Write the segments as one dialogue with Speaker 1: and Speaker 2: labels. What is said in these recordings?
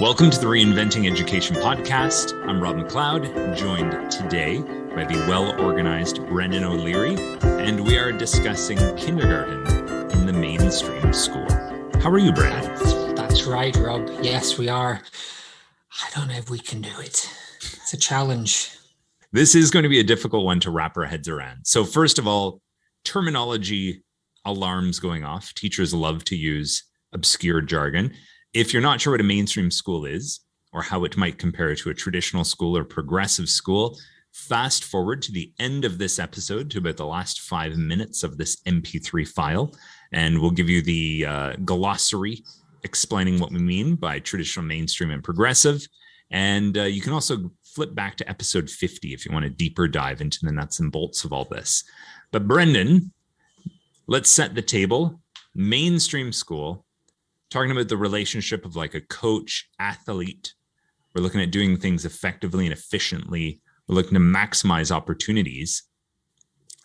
Speaker 1: Welcome to the Reinventing Education podcast. I'm Rob McLeod, joined today by the well-organized Brendan O'Leary, and we are discussing kindergarten in the mainstream school. How are you, Brendan?
Speaker 2: That's right, Rob. Yes, we are. I don't know if we can do it. It's a challenge.
Speaker 1: This is going to be a difficult one to wrap our heads around. So first of all, terminology alarms going off. Teachers love to use obscure jargon. If you're not sure what a mainstream school is or how it might compare to a traditional school or progressive school, fast forward to the end of this episode to about the last 5 minutes of this MP3 file, and we'll give you the glossary explaining what we mean by traditional, mainstream, and progressive. And you can also flip back to episode 50 if you want a deeper dive into the nuts and bolts of all this. But Brendan, let's set the table. Mainstream school, talking about the relationship of like a coach, athlete. We're looking at doing things effectively and efficiently. We're looking to maximize opportunities.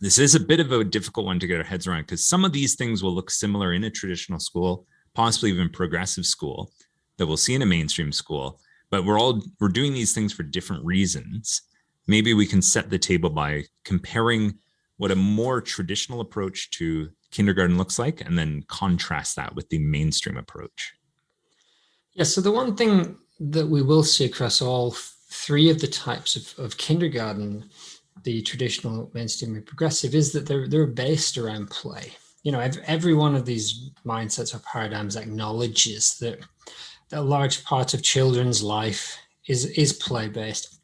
Speaker 1: This is a bit of a difficult one to get our heads around because some of these things will look similar in a traditional school, possibly even progressive school that we'll see in a mainstream school, but we're doing these things for different reasons. Maybe we can set the table by comparing what a more traditional approach to kindergarten looks like, and then contrast that with the mainstream approach.
Speaker 2: Yeah, so the one thing that we will see across all three of the types of kindergarten, the traditional, mainstream, and progressive, is that they're based around play. You know, every one of these mindsets or paradigms acknowledges that a large part of children's life is play-based.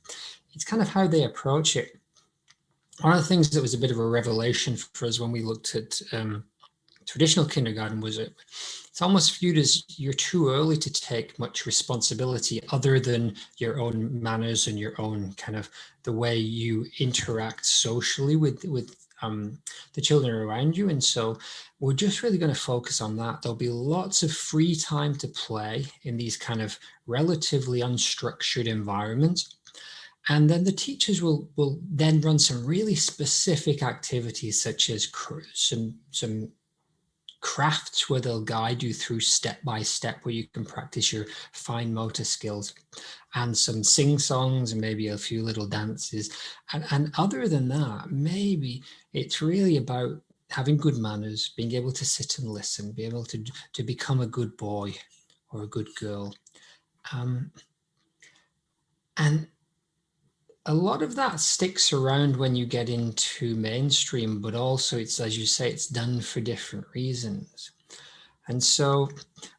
Speaker 2: It's kind of how they approach it. One of the things that was a bit of a revelation for us when we looked at traditional kindergarten was it's almost viewed as you're too early to take much responsibility other than your own manners and your own kind of the way you interact socially with the children around you. And so we're just really going to focus on that. There'll be lots of free time to play in these kind of relatively unstructured environments. And then the teachers will then run some really specific activities such as some crafts where they'll guide you through step by step where you can practice your fine motor skills, and some sing-songs and maybe a few little dances. And other than that, maybe it's really about having good manners, being able to sit and listen, be able to become a good boy or a good girl. And a lot of that sticks around when you get into mainstream, but also it's, as you say, it's done for different reasons. And so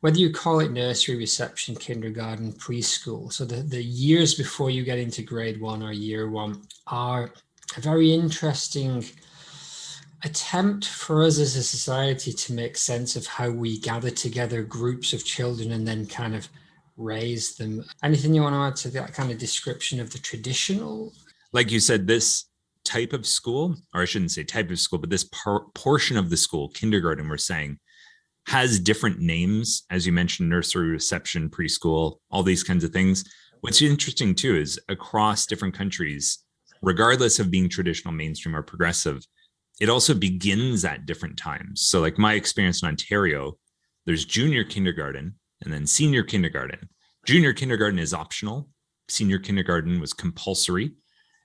Speaker 2: whether you call it nursery, reception, kindergarten, preschool, so the years before you get into grade one or year one are a very interesting attempt for us as a society to make sense of how we gather together groups of children and then kind of raise them. Anything you want to add to that kind of description of the traditional?
Speaker 1: Like you said, this type of school, or I shouldn't say type of school, but this portion of the school, kindergarten, we're saying, has different names. As you mentioned, nursery, reception, preschool, all these kinds of things. What's interesting too is across different countries, regardless of being traditional, mainstream, or progressive, it also begins at different times. So like my experience in Ontario, there's junior kindergarten, and then senior kindergarten. Junior kindergarten is optional. Senior kindergarten was compulsory.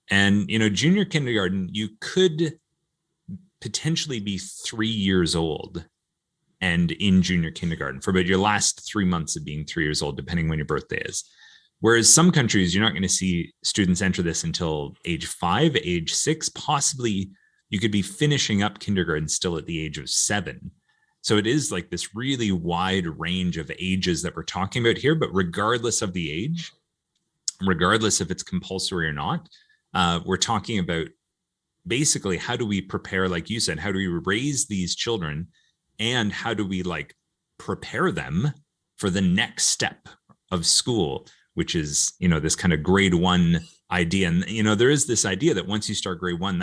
Speaker 1: And, you know, junior kindergarten, you could potentially be 3 years old and in junior kindergarten for about your last 3 months of being 3 years old, depending when your birthday is. Whereas some countries, you're not going to see students enter this until age 5, age 6, possibly you could be finishing up kindergarten still at the age of 7. So it is like this really wide range of ages that we're talking about here, but regardless of the age, regardless if it's compulsory or not, we're talking about basically how do we prepare, like you said, how do we raise these children and how do we like prepare them for the next step of school, which is, you know, this kind of grade one idea. And, you know, there is this idea that once you start grade one,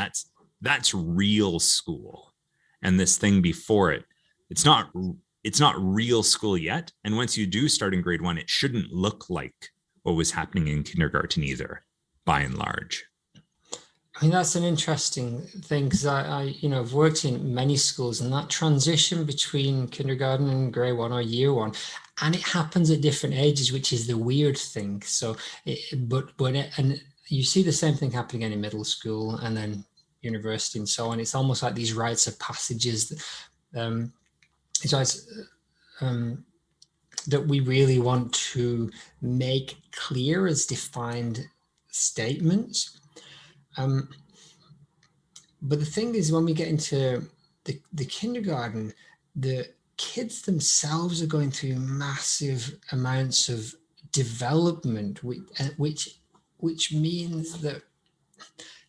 Speaker 1: that's real school. And this thing before it, it's not real school yet. And once you do start in grade one, it shouldn't look like what was happening in kindergarten either, by and large.
Speaker 2: I mean, that's an interesting thing because I've worked in many schools, and that transition between kindergarten and grade one or year one, and it happens at different ages, which is the weird thing. So, and you see the same thing happening in middle school and then university and so on. It's almost like these rites of passages it's always, that we really want to make clear as defined statements. But the thing is, when we get into the kindergarten, the kids themselves are going through massive amounts of development, which means that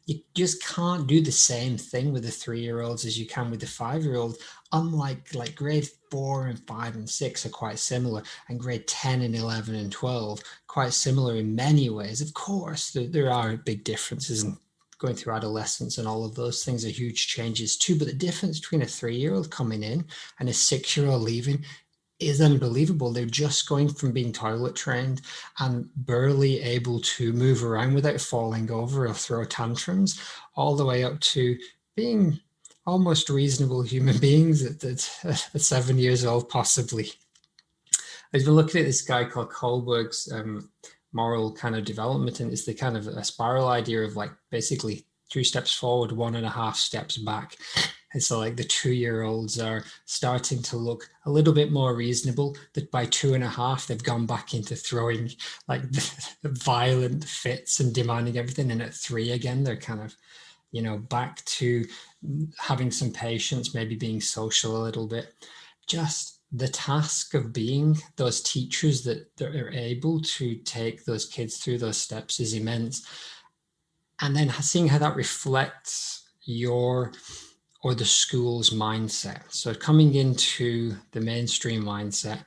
Speaker 2: you just can't do the same thing with the 3-year-olds as you can with the 5-year-old. Unlike like grade 4 and 5 and 6 are quite similar, and grade 10 and 11 and 12 quite similar in many ways. Of course, there are big differences, and going through adolescence and all of those things are huge changes too. But the difference between a 3-year-old coming in and a 6-year-old leaving is unbelievable. They're just going from being toilet trained and barely able to move around without falling over or throw tantrums, all the way up to being almost reasonable human beings at 7 years old, possibly. I've been looking at this guy called Kohlberg's moral kind of development, and it's the kind of a spiral idea of like basically 2 steps forward, 1.5 steps back. And so like the 2-year-olds are starting to look a little bit more reasonable, that by 2.5, they've gone back into throwing like the violent fits and demanding everything. And at 3 again, they're kind of, back to having some patience, maybe being social a little bit. Just the task of being those teachers that are able to take those kids through those steps is immense. And then seeing how that reflects your or the school's mindset. So coming into the mainstream mindset,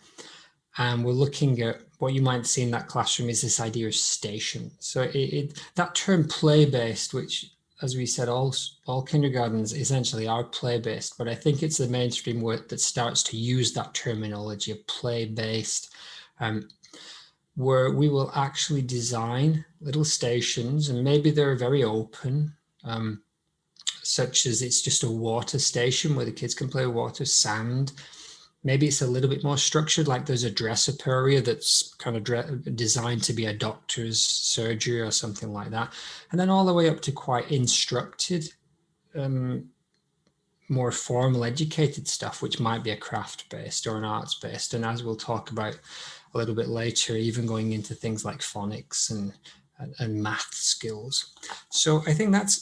Speaker 2: and we're looking at what you might see in that classroom is this idea of station. So that term play-based, which, as we said, all kindergartens essentially are play-based, but I think it's the mainstream word that starts to use that terminology of play-based, where we will actually design little stations, and maybe they're very open, such as it's just a water station where the kids can play water, sand. Maybe it's a little bit more structured, like there's a dress-up area that's kind of designed to be a doctor's surgery or something like that. And then all the way up to quite instructed, more formal educated stuff, which might be a craft-based or an arts-based. And as we'll talk about a little bit later, even going into things like phonics and math skills. So I think that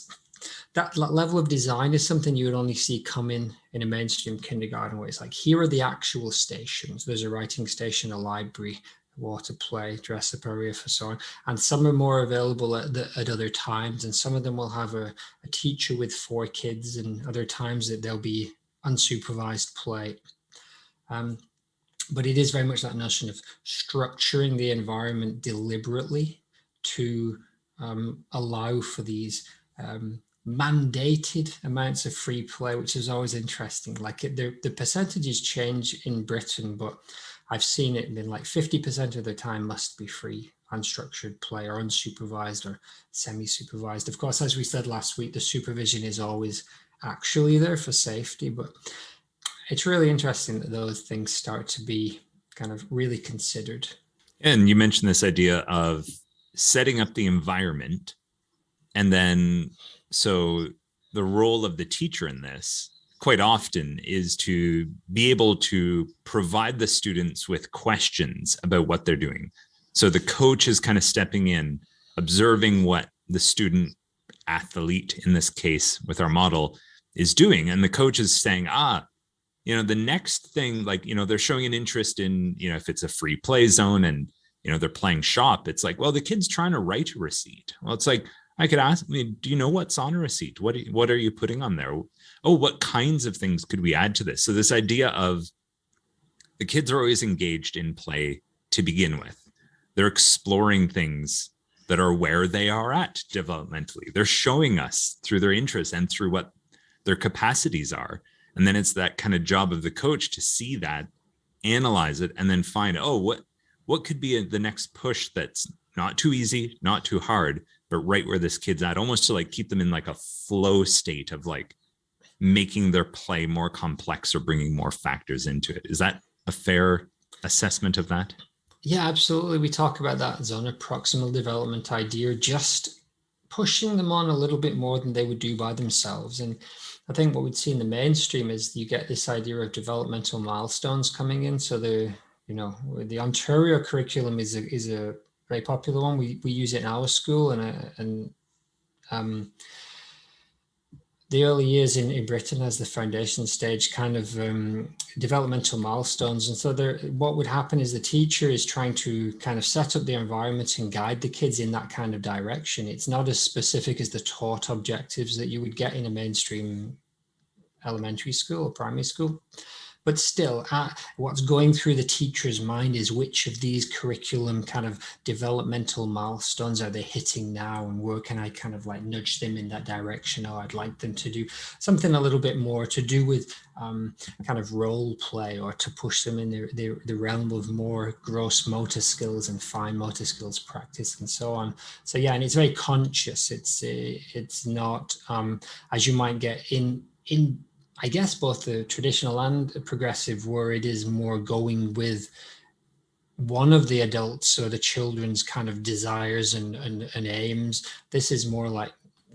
Speaker 2: level of design is something you would only see come in a mainstream kindergarten, where it's like, here are the actual stations. There's a writing station, a library, water play, dress-up area, for so on. And some are more available at other times. And some of them will have a teacher with 4 kids, and other times that there'll be unsupervised play. But it is very much that notion of structuring the environment deliberately to allow for these mandated amounts of free play, which is always interesting. Like the percentages change in Britain, but I've seen it been like 50% of the time must be free, unstructured play or unsupervised or semi-supervised. Of course, as we said last week, the supervision is always actually there for safety, but it's really interesting that those things start to be kind of really considered.
Speaker 1: And you mentioned this idea of setting up the environment, and then so the role of the teacher in this quite often is to be able to provide the students with questions about what they're doing. So the coach is kind of stepping in, observing what the student athlete, in this case with our model, is doing. And the coach is saying, the next thing, like, they're showing an interest in, if it's a free play zone and, they're playing shop, it's like, well, the kid's trying to write a receipt. Well, it's like, I could ask, do you know what's on a receipt? What are you putting on there? Oh, what kinds of things could we add to this? So this idea of the kids are always engaged in play to begin with. They're exploring things that are where they are at developmentally. They're showing us through their interests and through what their capacities are. And then it's that kind of job of the coach to see that, analyze it, and then find, what could be the next push that's not too easy, not too hard, but right where this kid's at, almost to like keep them in like a flow state of like making their play more complex or bringing more factors into it. Is that a fair assessment of that?
Speaker 2: Yeah, absolutely. We talk about that zone of proximal development idea, just pushing them on a little bit more than they would do by themselves. And I think what we'd see in the mainstream is you get this idea of developmental milestones coming in. So the Ontario curriculum is a very popular one. We use it in our school, and the early years in Britain as the foundation stage, kind of developmental milestones. And so what would happen is the teacher is trying to kind of set up the environment and guide the kids in that kind of direction. It's not as specific as the taught objectives that you would get in a mainstream elementary school or primary school. But still, what's going through the teacher's mind is which of these curriculum kind of developmental milestones are they hitting now, and where can I kind of like nudge them in that direction? Oh, I'd like them to do something a little bit more to do with kind of role play, or to push them in the realm of more gross motor skills and fine motor skills practice and so on. So yeah, and it's very conscious. It's not as you might get in I guess both the traditional and progressive, where it is more going with one of the adults or the children's kind of desires and aims. This is more like,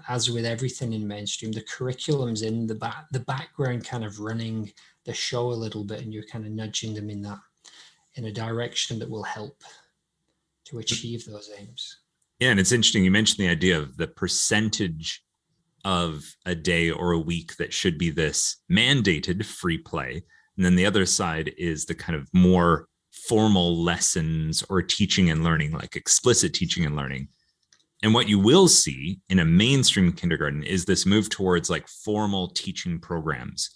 Speaker 2: as with everything in mainstream, the curriculum's in the background kind of running the show a little bit, and you're kind of nudging them in a direction that will help to achieve those aims.
Speaker 1: Yeah, and it's interesting. You mentioned the idea of the percentage of a day or a week that should be this mandated free play. And then the other side is the kind of more formal lessons or teaching and learning, like explicit teaching and learning. And what you will see in a mainstream kindergarten is this move towards like formal teaching programs.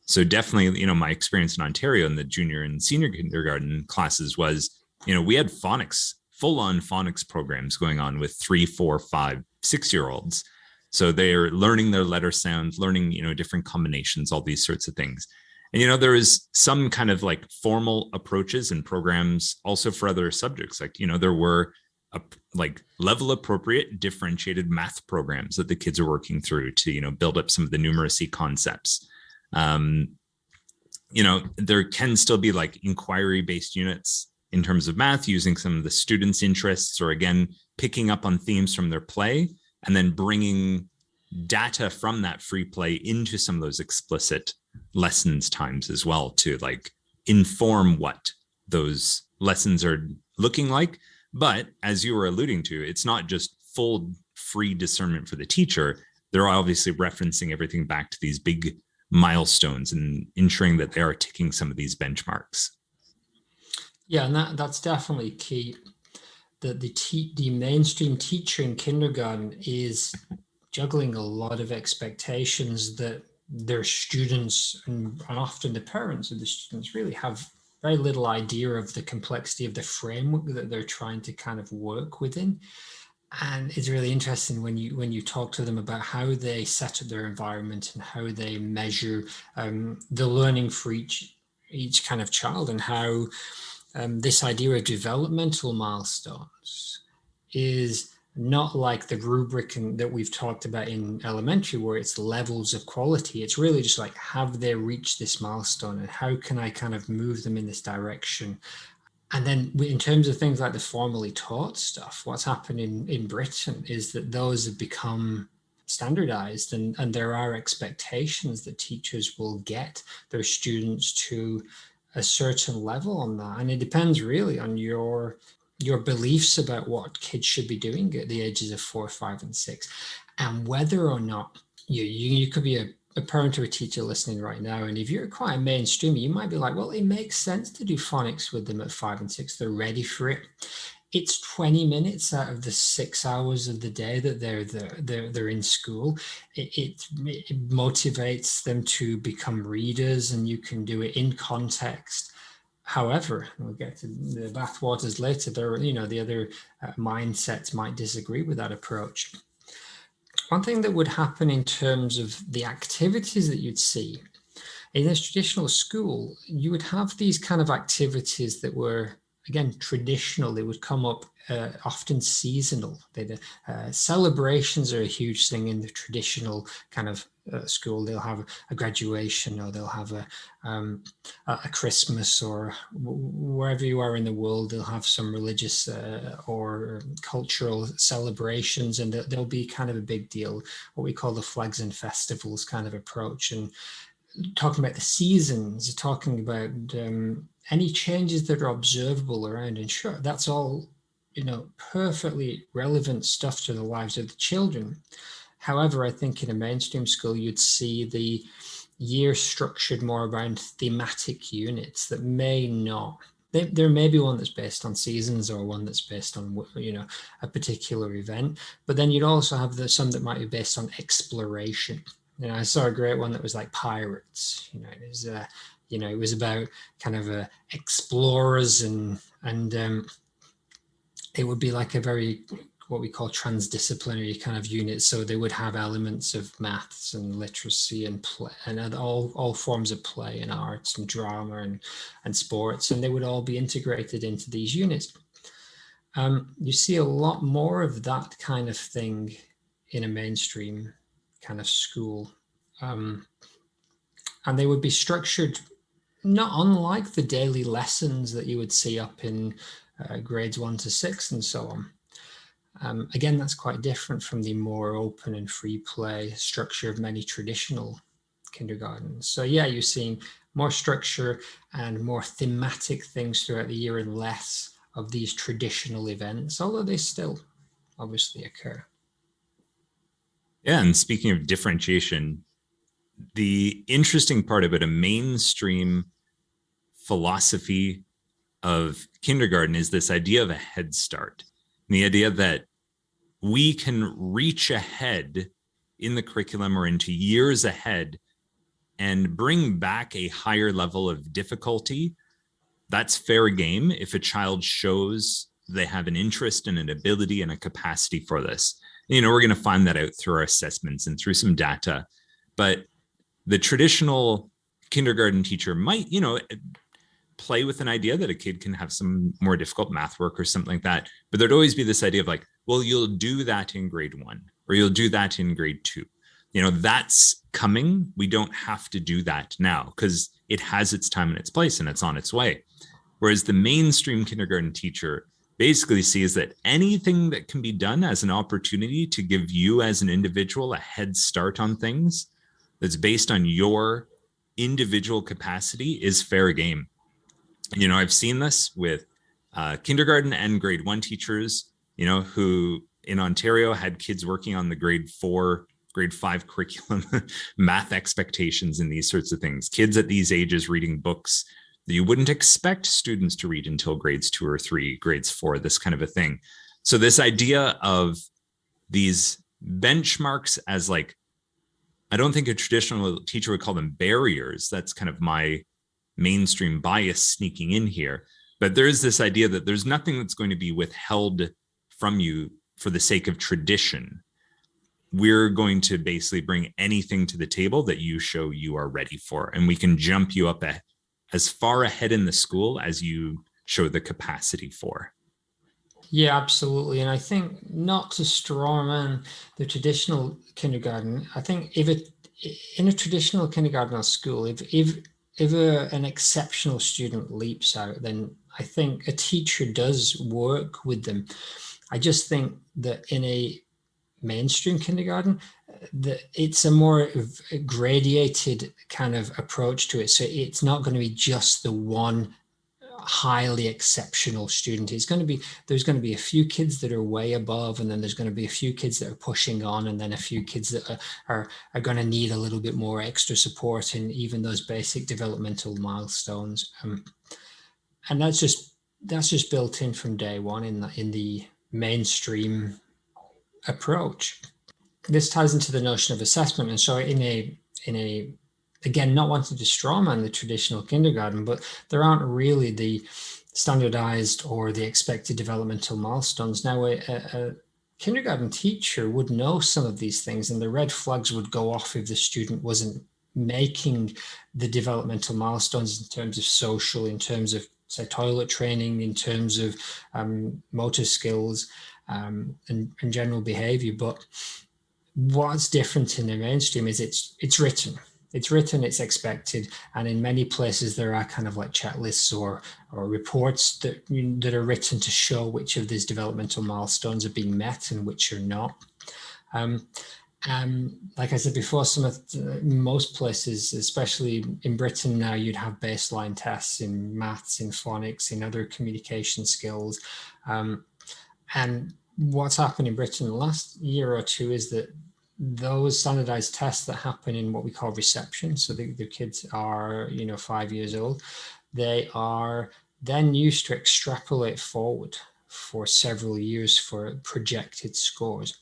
Speaker 1: So definitely, my experience in Ontario in the junior and senior kindergarten classes was, we had phonics, full-on phonics programs going on with 3, 4, 5, 6-year-olds. So they're learning their letter sounds, learning, different combinations, all these sorts of things. And, there is some kind of like formal approaches and programs also for other subjects. Like, there were like level appropriate differentiated math programs that the kids are working through to, build up some of the numeracy concepts. There can still be like inquiry based units in terms of math, using some of the students' interests, or again, picking up on themes from their play, and then bringing data from that free play into some of those explicit lessons times as well, to like inform what those lessons are looking like. But as you were alluding to, it's not just full free discernment for the teacher. They're obviously referencing everything back to these big milestones and ensuring that they are ticking some of these benchmarks.
Speaker 2: Yeah, and that's definitely key. The mainstream teacher in kindergarten is juggling a lot of expectations that their students and often the parents of the students really have very little idea of the complexity of the framework that they're trying to kind of work within. And it's really interesting when you talk to them about how they set up their environment and how they measure the learning for each kind of child, and how this idea of developmental milestones is not like the rubric that we've talked about in elementary, where it's levels of quality. It's really just like, have they reached this milestone, and how can I kind of move them in this direction? And then in terms of things like the formally taught stuff, what's happened in Britain is that those have become standardized, and there are expectations that teachers will get their students to a certain level on that. And it depends really on your beliefs about what kids should be doing at the ages of 4, 5, and 6, and whether or not you could be a parent or a teacher listening right now, and if you're quite a mainstreamer, you might be like, well, it makes sense to do phonics with them at 5 and 6. They're ready for it. It's 20 minutes out of the 6 hours of the day that they're in school. It motivates them to become readers, and you can do it in context. However, we'll get to the bathwaters later. The other mindsets might disagree with that approach. One thing that would happen in terms of the activities that you'd see in a traditional school, you would have these kind of activities that were, again, traditional. They would come up often seasonal. Celebrations are a huge thing in the traditional kind of school. They'll have a graduation, or they'll have a Christmas, or wherever you are in the world, they'll have some religious or cultural celebrations, and they'll be kind of a big deal, what we call the flags and festivals kind of approach. And talking about the seasons, talking about any changes that are observable around, and sure, that's all, perfectly relevant stuff to the lives of the children. However, I think in a mainstream school, you'd see the year structured more around thematic units that may not. There may be one that's based on seasons, or one that's based on, a particular event. But then you'd also have some that might be based on exploration. I saw a great one that was like pirates. It was about kind of explorers, and it would be like a very, what we call transdisciplinary kind of unit. So they would have elements of maths and literacy and play, and all forms of play and arts and drama and sports, and they would all be integrated into these units. You see a lot more of that kind of thing in a mainstream kind of school. And they would be structured not unlike the daily lessons that you would see up in grades 1 to 6 and so on. Again, that's quite different from the more open and free play structure of many traditional kindergartens. So yeah, you're seeing more structure and more thematic things throughout the year, and less of these traditional events, although they still obviously occur.
Speaker 1: Yeah, and speaking of differentiation, the interesting part about a mainstream philosophy of kindergarten is this idea of a head start. And the idea that we can reach ahead in the curriculum or into years ahead and bring back a higher level of difficulty. That's fair game if a child shows they have an interest and an ability and a capacity for this. We're going to find that out through our assessments and through some data. But the traditional kindergarten teacher might, play with an idea that a kid can have some more difficult math work or something like that. But there'd always be this idea of like, well, you'll do that in grade 1, or you'll do that in grade 2. That's coming. We don't have to do that now because it has its time and its place and it's on its way. Whereas the mainstream kindergarten teacher basically sees that anything that can be done as an opportunity to give you as an individual a head start on things that's based on your individual capacity is fair game. I've seen this with kindergarten and grade 1 teachers, who in Ontario had kids working on the grade 4, grade 5 curriculum, math expectations and these sorts of things. Kids at these ages reading books that you wouldn't expect students to read until grades 2 or 3, grades 4, this kind of a thing. So this idea of these benchmarks as like, I don't think a traditional teacher would call them barriers. That's kind of my mainstream bias sneaking in here. But there is this idea that there's nothing that's going to be withheld from you for the sake of tradition. We're going to basically bring anything to the table that you show you are ready for. And we can jump you up as far ahead in the school as you show the capacity for.
Speaker 2: Yeah, absolutely. And I think, not to strawman the traditional kindergarten, I think in a traditional kindergarten or school, if an exceptional student leaps out, then I think a teacher does work with them. I just think that in a mainstream kindergarten, that it's a more gradated kind of approach to it. So it's not going to be just the one highly exceptional student. There's going to be a few kids that are way above, and then there's going to be a few kids that are pushing on, and then a few kids that are going to need a little bit more extra support in even those basic developmental milestones. And that's just built in from day one in the mainstream approach. This ties into the notion of assessment. And so in a again, not wanting to strawman the traditional kindergarten, but there aren't really the standardized or the expected developmental milestones. Now, a kindergarten teacher would know some of these things, and the red flags would go off if the student wasn't making the developmental milestones in terms of social, in terms of say, toilet training, in terms of motor skills and general behavior. But what's different in the mainstream is it's written. It's written, it's expected, and in many places there are kind of like checklists or reports that are written to show which of these developmental milestones are being met and which are not. Like I said before, most places, especially in Britain now, you'd have baseline tests in maths, in phonics, in other communication skills. And what's happened in Britain in the last year or two is that those standardized tests that happen in what we call reception, so the kids are 5 years old, they are then used to extrapolate forward for several years for projected scores.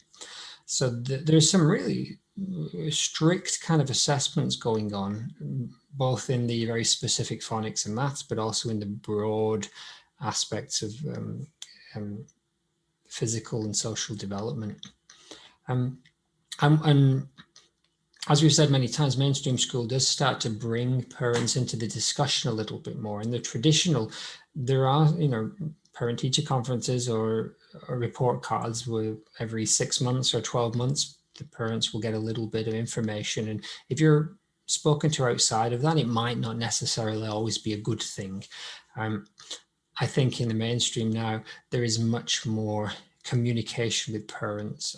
Speaker 2: So there's some really strict kind of assessments going on, both in the very specific phonics and maths, but also in the broad aspects of physical and social development. And as we've said many times, mainstream school does start to bring parents into the discussion a little bit more. In the traditional, there are, parent-teacher conferences or report cards where every 6 months or 12 months, the parents will get a little bit of information. And if you're spoken to outside of that, it might not necessarily always be a good thing. I think in the mainstream now, there is much more communication with parents,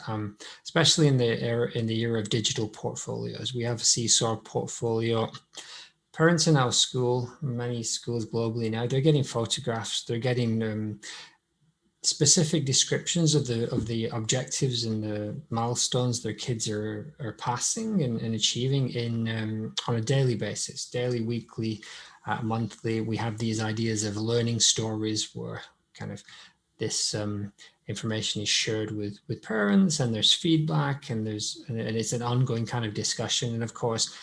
Speaker 2: especially in the era of digital portfolios. We have a Seesaw portfolio. Parents in our school, many schools globally now, they're getting photographs, they're getting specific descriptions of the objectives and the milestones their kids are passing and achieving on a daily basis, daily, weekly, monthly. We have these ideas of learning stories where kind of this information is shared with parents, and there's feedback, and it's an ongoing kind of discussion. And of course,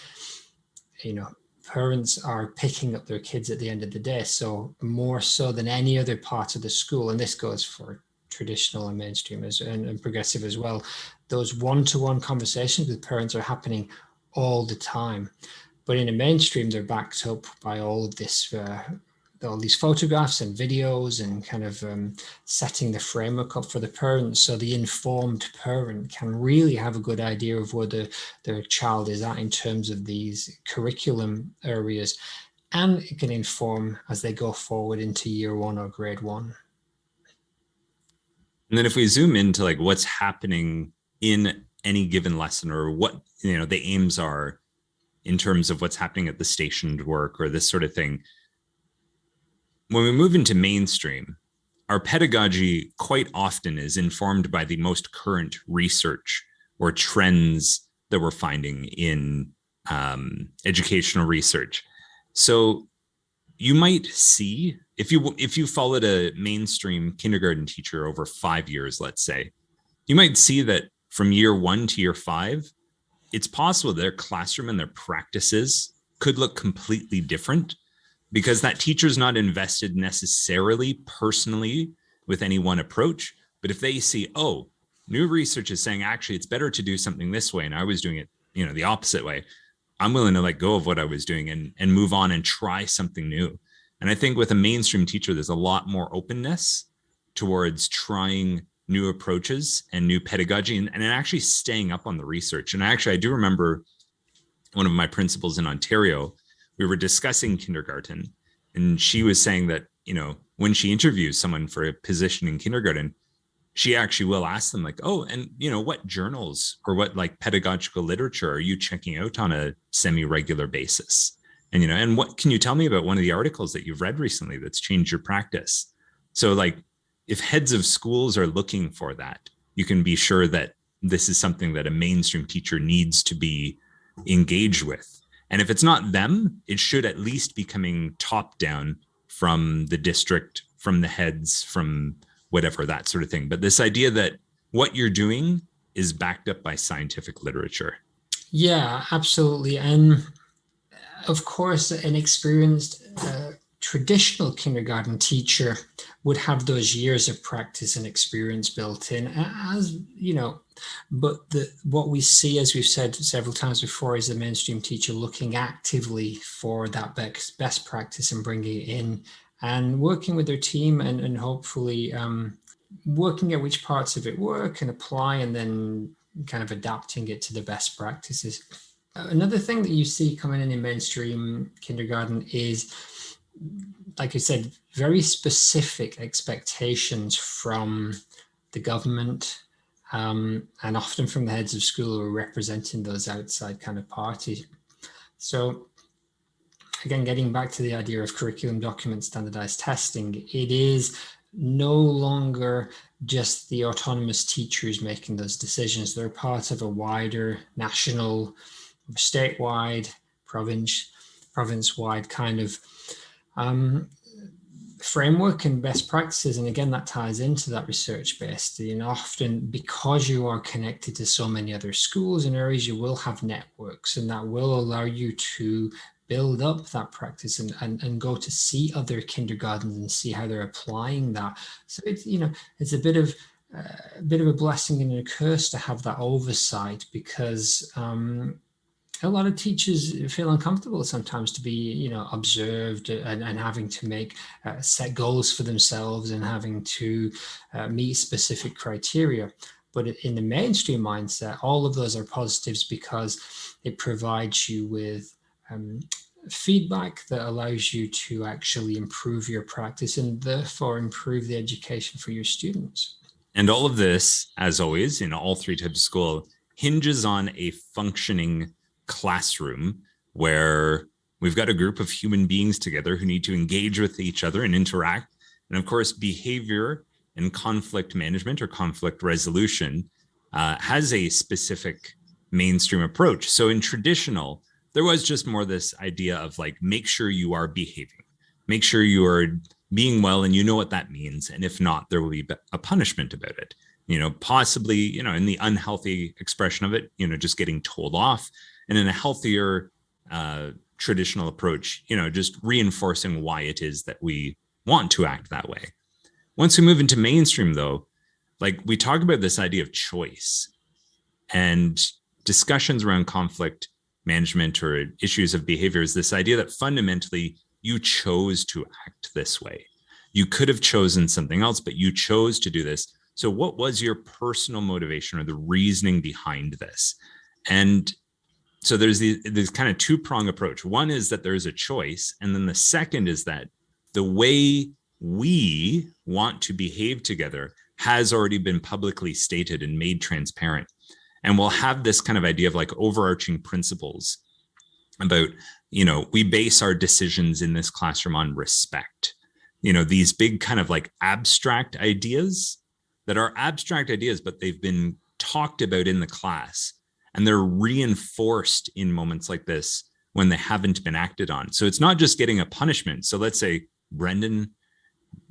Speaker 2: parents are picking up their kids at the end of the day. So more so than any other part of the school, and this goes for traditional and mainstream and progressive as well, those one-to-one conversations with parents are happening all the time. But in a mainstream, they're backed up by all of this, all these photographs and videos, and kind of setting the framework up for the parents, so the informed parent can really have a good idea of where their child is at in terms of these curriculum areas, and it can inform as they go forward into year one or grade one.
Speaker 1: And then if we zoom into like what's happening in any given lesson, or what the aims are in terms of what's happening at the stationed work or this sort of thing, when we move into mainstream, our pedagogy quite often is informed by the most current research or trends that we're finding in educational research. So you might see, if you followed a mainstream kindergarten teacher over 5 years, let's say, you might see that from year 1 to year 5, it's possible their classroom and their practices could look completely different, because that teacher's not invested necessarily personally with any one approach. But if they see, oh, new research is saying, actually, it's better to do something this way, and I was doing it, the opposite way, I'm willing to let go of what I was doing and move on and try something new. And I think with a mainstream teacher, there's a lot more openness towards trying new approaches and new pedagogy, and actually staying up on the research. And I do remember one of my principals in Ontario, we were discussing kindergarten, and she was saying that, when she interviews someone for a position in kindergarten, she actually will ask them like, oh, and what journals or what like pedagogical literature are you checking out on a semi-regular basis? And, and what can you tell me about one of the articles that you've read recently that's changed your practice? So like, if heads of schools are looking for that, you can be sure that this is something that a mainstream teacher needs to be engaged with. And if it's not them, it should at least be coming top down from the district, from the heads, from whatever, that sort of thing. But this idea that what you're doing is backed up by scientific literature.
Speaker 2: Yeah, absolutely. And of course, an experienced traditional kindergarten teacher would have those years of practice and experience built in, as but what we see, as we've said several times before, is the mainstream teacher looking actively for that best practice and bringing it in and working with their team and hopefully working at which parts of it work and apply, and then kind of adapting it to the best practices. Another thing that you see coming in mainstream kindergarten is, like I said, very specific expectations from the government, and often from the heads of school who are representing those outside kind of parties. So again, getting back to the idea of curriculum document standardized testing, it is no longer just the autonomous teachers making those decisions. They're part of a wider national, statewide, province-wide kind of framework and best practices. And again, that ties into that research-based. Often because you are connected to so many other schools and areas, you will have networks, and that will allow you to build up that practice and go to see other kindergartens and see how they're applying that. So it's a bit of a blessing and a curse to have that oversight, because a lot of teachers feel uncomfortable sometimes to be, observed and having to make set goals for themselves and having to meet specific criteria. But in the mainstream mindset, all of those are positives because it provides you with feedback that allows you to actually improve your practice and therefore improve the education for your students.
Speaker 1: And all of this, as always, in all three types of school, hinges on a functioning classroom where we've got a group of human beings together who need to engage with each other and interact. And of course, behavior and conflict management or conflict resolution has a specific mainstream approach. So in traditional, there was just more this idea of like, make sure you are behaving, make sure you are being well, and you know what that means. And if not, there will be a punishment about it. Possibly, in the unhealthy expression of it, just getting told off. And in a healthier traditional approach, just reinforcing why it is that we want to act that way. Once we move into mainstream, though, like we talk about this idea of choice and discussions around conflict management or issues of behavior, is this idea that fundamentally you chose to act this way. You could have chosen something else, but you chose to do this. So what was your personal motivation or the reasoning behind this? And so there's this kind of two-prong approach. One is that there's a choice. And then the second is that the way we want to behave together has already been publicly stated and made transparent. And we'll have this kind of idea of like overarching principles about, we base our decisions in this classroom on respect. These big kind of like abstract ideas that are abstract ideas, but they've been talked about in the class. And they're reinforced in moments like this when they haven't been acted on. So it's not just getting a punishment. So let's say Brendan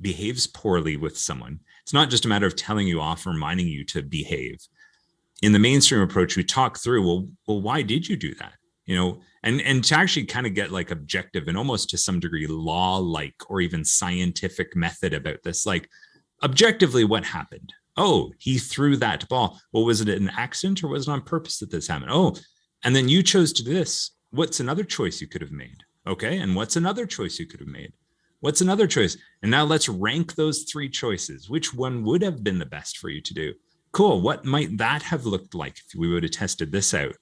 Speaker 1: behaves poorly with someone. It's not just a matter of telling you off or reminding you to behave. In the mainstream approach, we talk through, well, why did you do that? And to actually kind of get like objective and almost to some degree law-like or even scientific method about this, like objectively what happened? Oh, he threw that ball. Well, was it an accident or was it on purpose that this happened? Oh, and then you chose to do this. What's another choice you could have made? Okay, and what's another choice you could have made? What's another choice? And now let's rank those three choices. Which one would have been the best for you to do? Cool, what might that have looked like if we would have tested this out?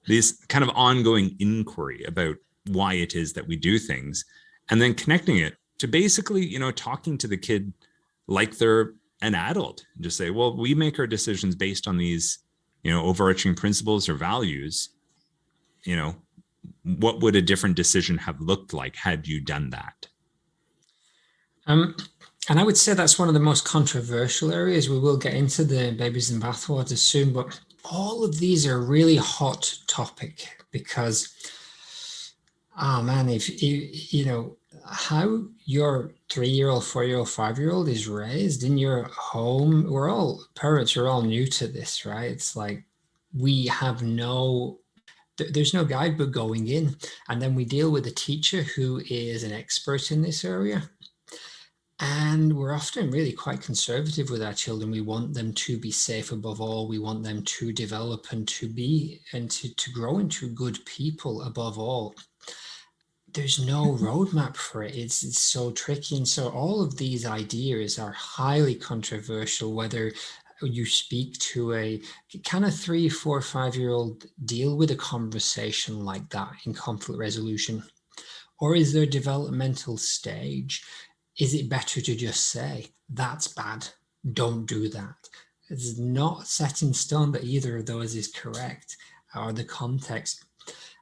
Speaker 1: This kind of ongoing inquiry about why it is that we do things, and then connecting it to basically, talking to the kid like they're an adult, and just say, well, we make our decisions based on these, overarching principles or values. What would a different decision have looked like had you done that?
Speaker 2: And I would say that's one of the most controversial areas. We will get into the babies in bathwater soon, but all of these are a really hot topic because, oh man, if how your 3-year-old, 4-year-old, 5-year-old is raised in your home, parents are all new to this, right? It's like there's no guidebook going in, and then we deal with a teacher who is an expert in this area. And we're often really quite conservative with our children. We want them to be safe above all. We want them to develop and to grow into good people above all. there's no roadmap for it. It's so tricky. And so all of these ideas are highly controversial, whether you speak to a kind of 3, 4, 5-year-old, deal with a conversation like that in conflict resolution, or is there a developmental stage? Is it better to just say, that's bad, don't do that? It's not set in stone that either of those is correct, or the context.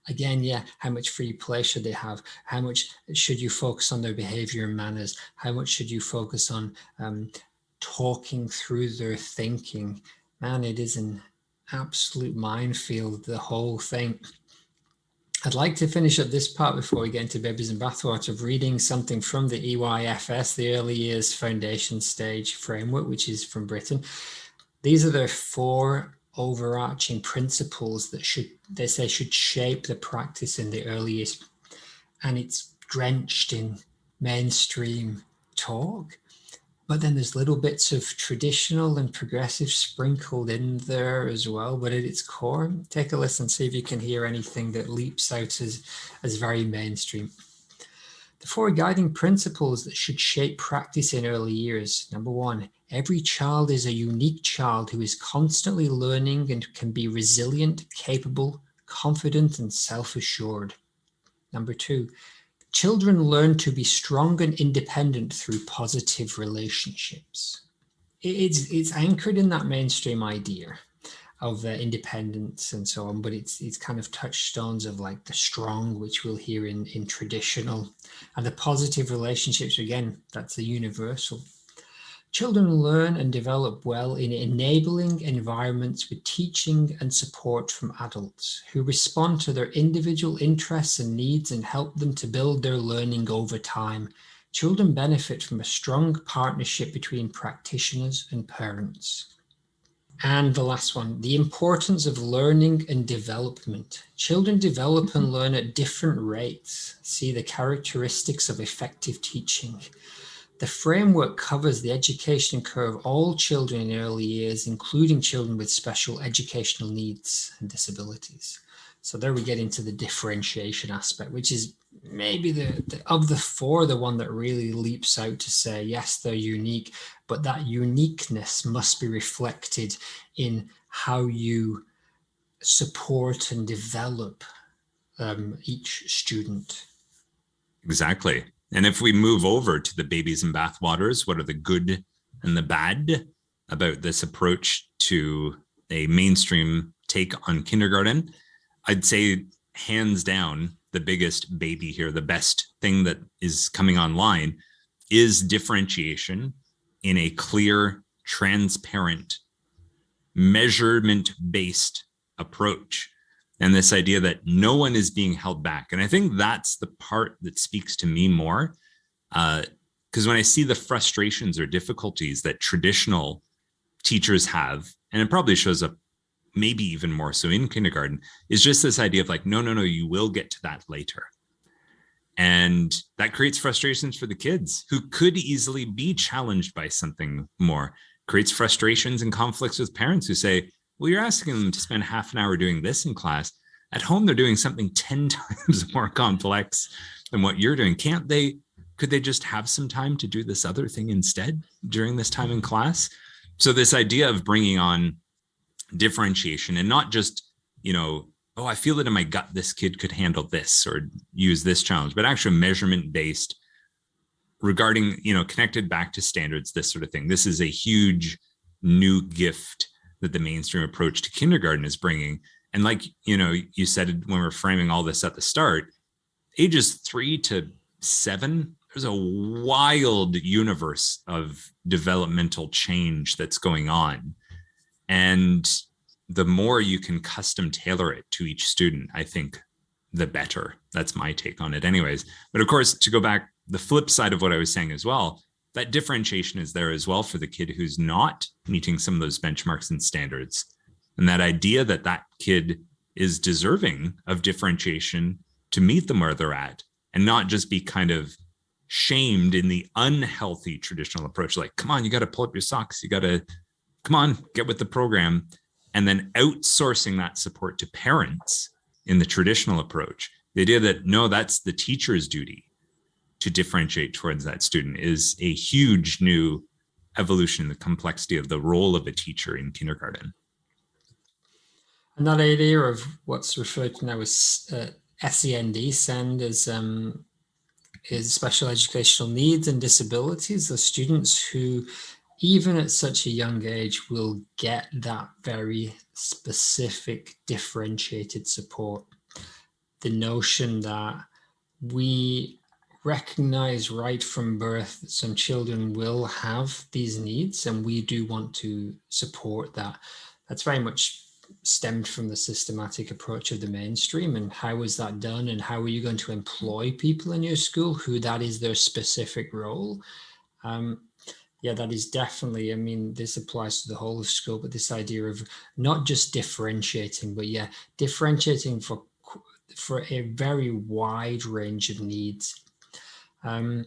Speaker 2: Again, yeah, how much free play should they have? How much should you focus on their behavior and manners? How much should you focus on talking through their thinking? Man, it is an absolute minefield, the whole thing. I'd like to finish up this part before we get into babies and bathwater of reading something from the EYFS, the Early Years Foundation Stage Framework, which is from Britain. These are the 4 overarching principles that they say should shape the practice in the early years. And it's drenched in mainstream talk, but then there's little bits of traditional and progressive sprinkled in there as well. But at its core, take a listen, see if you can hear anything that leaps out as very mainstream. The 4 guiding principles that should shape practice in early years. Number 1, every child is a unique child who is constantly learning and can be resilient, capable, confident, and self-assured. Number 2, children learn to be strong and independent through positive relationships. It's anchored in that mainstream idea of independence and so on, but it's kind of touchstones of like the strong, which we'll hear in traditional, and the positive relationships, again, that's the universal. Children learn and develop well in enabling environments with teaching and support from adults who respond to their individual interests and needs and help them to build their learning over time. Children benefit from a strong partnership between practitioners and parents. And the last one, the importance of learning and development. Children develop and learn at different rates. See the characteristics of effective teaching. The framework covers the education curve of all children in early years, including children with special educational needs and disabilities. So there we get into the differentiation aspect, which is maybe of the 4, the one that really leaps out to say, yes, they're unique, but that uniqueness must be reflected in how you support and develop each student.
Speaker 1: Exactly. And if we move over to the babies and bathwaters, what are the good and the bad about this approach to a mainstream take on kindergarten? I'd say hands down, the biggest baby here, the best thing that is coming online is differentiation in a clear, transparent, measurement-based approach. And this idea that no one is being held back. And I think that's the part that speaks to me more. Because when I see the frustrations or difficulties that traditional teachers have, and it probably shows up maybe even more so in kindergarten, is just this idea of like, no, you will get to that later. And that creates frustrations for the kids who could easily be challenged by something more, creates frustrations and conflicts with parents who say, well, you're asking them to spend half an hour doing this in class. At home, they're doing something 10 times more complex than what you're doing. Could they just have some time to do this other thing instead during this time in class? So this idea of bringing on differentiation and not just, oh, I feel that in my gut, this kid could handle this or use this challenge, but actually measurement-based regarding, connected back to standards, this sort of thing. This is a huge new gift that the mainstream approach to kindergarten is bringing. And like, you said when we're framing all this at the start, ages 3 to 7, there's a wild universe of developmental change that's going on. And the more you can custom tailor it to each student, I think the better. That's my take on it anyways. But of course, to go back, the flip side of what I was saying as well, that differentiation is there as well for the kid who's not meeting some of those benchmarks and standards. And that idea that that kid is deserving of differentiation to meet them where they're at and not just be kind of shamed in the unhealthy traditional approach. Like, come on, you got to pull up your socks. You got to, come on, get with the program. And then outsourcing that support to parents in the traditional approach The idea that no, that's the teacher's duty to differentiate towards that student is a huge new evolution in the complexity of the role of a teacher in kindergarten.
Speaker 2: And that idea of what's referred to now as SEND, SEND is special educational needs and disabilities, the students who, even at such a young age, will get that very specific differentiated support. The notion that we recognize right from birth that some children will have these needs and we do want to support that. That's very much stemmed from the systematic approach of the mainstream. And how is that done? And how are you going to employ people in your school who that is their specific role? Yeah, that is definitely, I mean, this applies to the whole of school, but this idea of not just differentiating, but yeah, differentiating for a very wide range of needs. And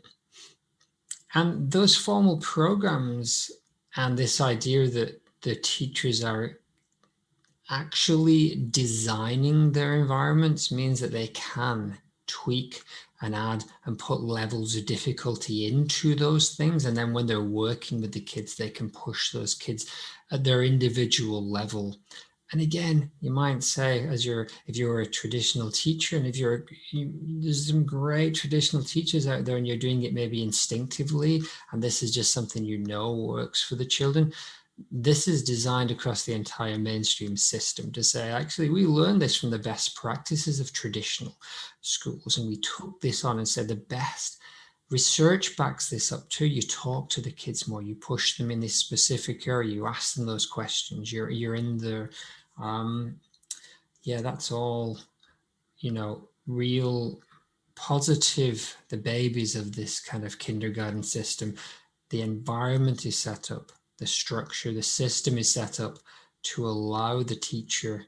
Speaker 2: those formal programs and this idea that the teachers are actually designing their environments means that they can tweak and add and put levels of difficulty into those things. And then when they're working with the kids, they can push those kids at their individual level. And again, you might say, if you're a traditional teacher, and there's some great traditional teachers out there, and you're doing it maybe instinctively, and this is just something you know works for the children. This is designed across the entire mainstream system to say, actually, we learned this from the best practices of traditional schools, and we took this on and said the best research backs this up too. You talk to the kids more, you push them in this specific area, you ask them those questions, you're in there. Yeah, that's all, real positive, the babies of this kind of kindergarten system. The environment is set up, the structure, the system is set up to allow the teacher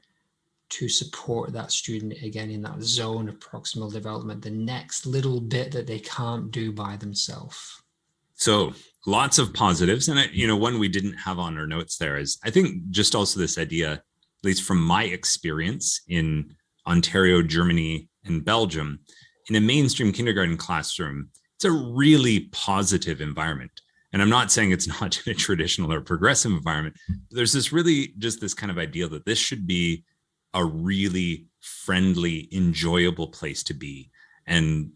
Speaker 2: to support that student again in that zone of proximal development, the next little bit that they can't do by themselves.
Speaker 1: So lots of positives. And, one we didn't have on our notes there is, I think, just also this idea, at least from my experience in Ontario, Germany, and Belgium, in a mainstream kindergarten classroom, it's a really positive environment. And I'm not saying it's not in a traditional or progressive environment. There's this kind of idea that this should be a really friendly, enjoyable place to be, and,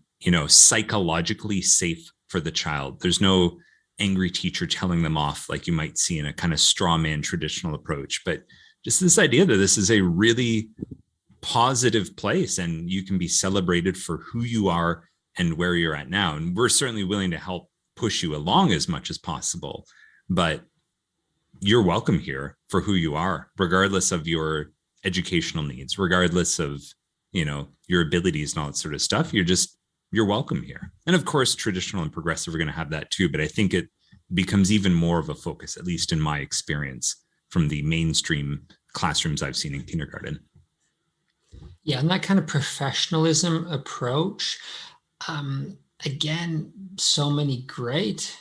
Speaker 1: psychologically safe for the child. There's no angry teacher telling them off like you might see in a kind of straw man traditional approach, but just this idea that this is a really positive place and you can be celebrated for who you are and where you're at now. And we're certainly willing to help push you along as much as possible, but you're welcome here for who you are, regardless of your educational needs, regardless of, your abilities and all that sort of stuff. You're welcome here. And of course, traditional and progressive are going to have that too, but I think it becomes even more of a focus, at least in my experience from the mainstream classrooms I've seen in kindergarten.
Speaker 2: Yeah, and that kind of professionalism approach, again, so many great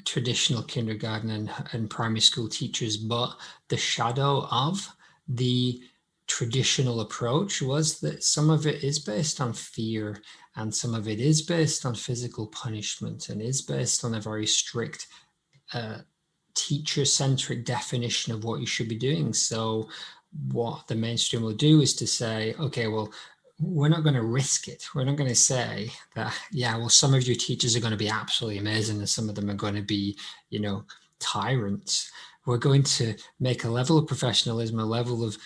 Speaker 2: traditional kindergarten and primary school teachers, but the shadow of the traditional approach was that some of it is based on fear, and some of it is based on physical punishment, and is based on a very strict teacher-centric definition of what you should be doing. So what the mainstream will do is to say, okay, well, we're not going to risk it. We're not going to say that, yeah, well, some of your teachers are going to be absolutely amazing and some of them are going to be, tyrants. We're going to make a level of professionalism, a level of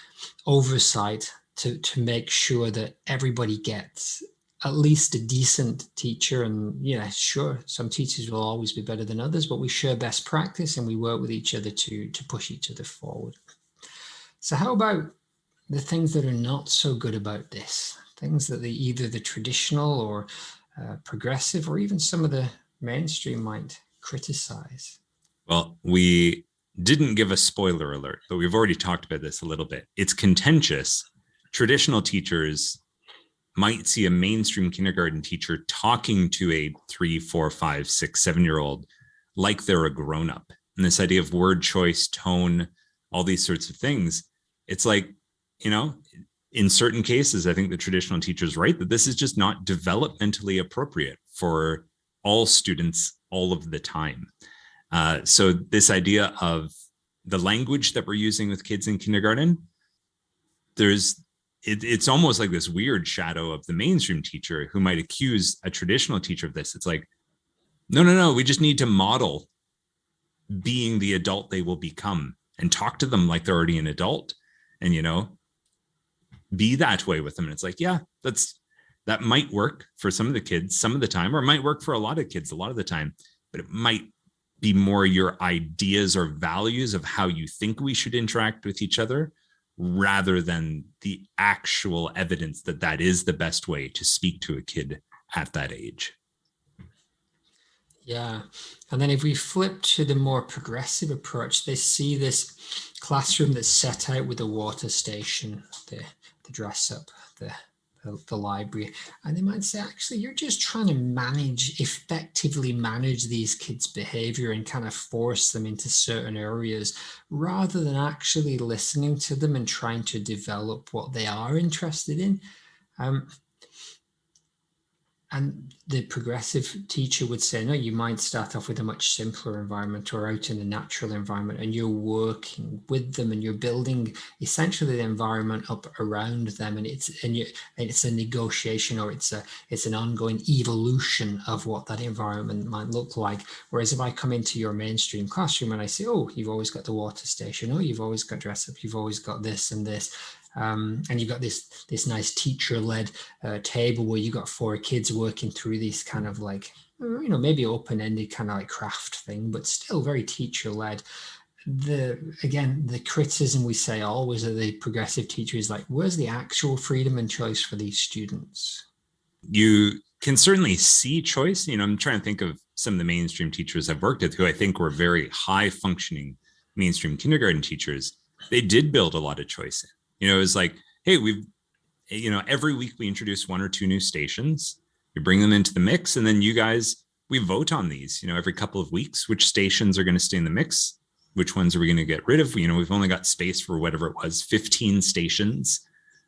Speaker 2: oversight to make sure that everybody gets at least a decent teacher. And yeah, sure, some teachers will always be better than others, but we share best practice and we work with each other to push each other forward. So how about the things that are not so good about this? Things that either the traditional or progressive or even some of the mainstream might criticize.
Speaker 1: Well, we didn't give a spoiler alert, but we've already talked about this a little bit. It's contentious. Traditional teachers might see a mainstream kindergarten teacher talking to a 3, 4, 5, 6, 7-year-old like they're a grown-up. And this idea of word choice, tone, all these sorts of things, it's like, in certain cases, I think the traditional teacher is right that this is just not developmentally appropriate for all students all of the time. So this idea of the language that we're using with kids in kindergarten, it's almost like this weird shadow of the mainstream teacher who might accuse a traditional teacher of this. It's like, no, we just need to model being the adult they will become and talk to them like they're already an adult, and be that way with them. And it's like, yeah, that might work for some of the kids some of the time, or it might work for a lot of kids a lot of the time, but it might be more your ideas or values of how you think we should interact with each other, rather than the actual evidence that that is the best way to speak to a kid at that age.
Speaker 2: Yeah. And then if we flip to the more progressive approach, they see this classroom that's set out with a water station, the dress up, the library. And they might say, actually, you're just trying to effectively manage these kids' behavior and kind of force them into certain areas, rather than actually listening to them and trying to develop what they are interested in. And the progressive teacher would say, no, you might start off with a much simpler environment or out in the natural environment, and you're working with them and you're building essentially the environment up around them. And it's a negotiation, or it's an ongoing evolution of what that environment might look like. Whereas if I come into your mainstream classroom and I say, oh, you've always got the water station, oh, you've always got dress up, you've always got this and this. And you've got this nice teacher-led table where you've got 4 kids working through these kind of like, maybe open-ended kind of like craft thing, but still very teacher-led. The criticism we say always of the progressive teacher is like, where's the actual freedom and choice for these students?
Speaker 1: You can certainly see choice. I'm trying to think of some of the mainstream teachers I've worked with who I think were very high-functioning mainstream kindergarten teachers. They did build a lot of choice in. It was like, hey, every week we introduce 1 or 2 new stations. We bring them into the mix, and then we vote on these, every couple of weeks, which stations are going to stay in the mix, which ones are we going to get rid of? We've only got space for whatever it was, 15 stations.